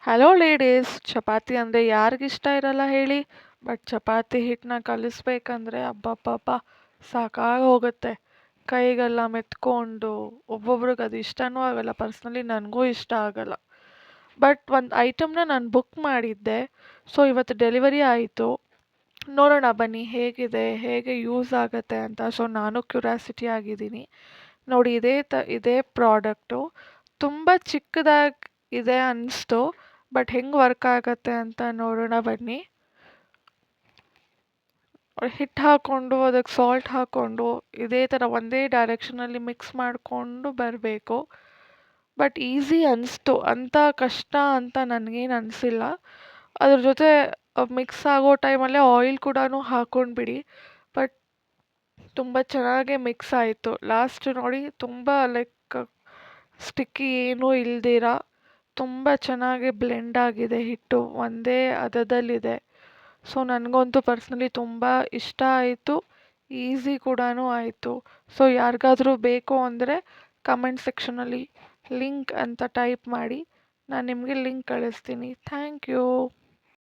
Hello ladies, chapati ಅಂದರೆ ಯಾರಿಗಿಷ್ಟ ಇರಲ್ಲ ಹೇಳಿ. ಬಟ್ ಚಪಾತಿ ಹಿಟ್ಟನ್ನ ಕಲಿಸ್ಬೇಕಂದ್ರೆ ಅಬ್ಬಬ್ಬಬ್ಬ ಸಾಕಾಗಿ ಹೋಗುತ್ತೆ. ಕೈಗೆಲ್ಲ ಮೆತ್ಕೊಂಡು ಒಬ್ಬೊಬ್ರಿಗೆ ಅದು ಇಷ್ಟನೂ ಆಗಲ್ಲ. ಪರ್ಸ್ನಲಿ ನನಗೂ ಇಷ್ಟ ಆಗಲ್ಲ. ಬಟ್ ಒಂದು ಐಟಮ್ನ ನಾನು ಬುಕ್ ಮಾಡಿದ್ದೆ. ಸೊ ಇವತ್ತು ಡೆಲಿವರಿ ಆಯಿತು. ನೋಡೋಣ ಬನ್ನಿ ಹೇಗಿದೆ, ಹೇಗೆ ಯೂಸ್ ಆಗುತ್ತೆ ಅಂತ. ಸೊ ನಾನು ಕ್ಯೂರಿಯಾಸಿಟಿ ಆಗಿದ್ದೀನಿ. ನೋಡಿ, ಇದೇ ಪ್ರಾಡಕ್ಟು ತುಂಬ ಚಿಕ್ಕದಾಗಿ ಇದೆ ಅನ್ನಿಸ್ತು. ಬಟ್ ಹೆಂಗೆ ವರ್ಕ್ ಆಗತ್ತೆ ಅಂತ ನೋಡೋಣ ಬನ್ನಿ. ಹಿಟ್ಟು ಹಾಕ್ಕೊಂಡು ಅದಕ್ಕೆ ಸಾಲ್ಟ್ ಹಾಕ್ಕೊಂಡು ಇದೇ ಥರ ಒಂದೇ ಡೈರೆಕ್ಷನಲ್ಲಿ ಮಿಕ್ಸ್ ಮಾಡಿಕೊಂಡು ಬರಬೇಕು. ಬಟ್ ಈಸಿ ಅನಿಸ್ತು, ಅಂಥ ಕಷ್ಟ ಅಂತ ನನಗೇನು ಅನಿಸಿಲ್ಲ. ಅದ್ರ ಜೊತೆ ಮಿಕ್ಸ್ ಆಗೋ ಟೈಮಲ್ಲೇ ಆಯಿಲ್ ಕೂಡ ಹಾಕ್ಕೊಂಡ್ಬಿಡಿ. ಬಟ್ ತುಂಬ ಚೆನ್ನಾಗೇ ಮಿಕ್ಸ್ ಆಯಿತು. ಲಾಸ್ಟ್ ನೋಡಿ, ತುಂಬ ಲೈಕ್ ಸ್ಟಿಕ್ಕಿ ಏನೂ ಇಲ್ದಿರ ತುಂಬ ಚೆನ್ನಾಗಿ ಬ್ಲೆಂಡ್ ಆಗಿದೆ. ಹಿಟ್ಟು ಒಂದೇ ಹದದಲ್ಲಿದೆ. ಸೊ ನನಗಂತೂ ಪರ್ಸ್ನಲಿ ತುಂಬ ಇಷ್ಟ ಆಯಿತು. ಈಸಿ ಕೂಡ ಆಯಿತು. ಸೊ ಯಾರಿಗಾದರೂ ಬೇಕು ಅಂದರೆ ಕಮೆಂಟ್ ಸೆಕ್ಷನಲ್ಲಿ ಲಿಂಕ್ ಅಂತ ಟೈಪ್ ಮಾಡಿ, ನಾನು ನಿಮಗೆ ಲಿಂಕ್ ಕಳಿಸ್ತೀನಿ. Thank you.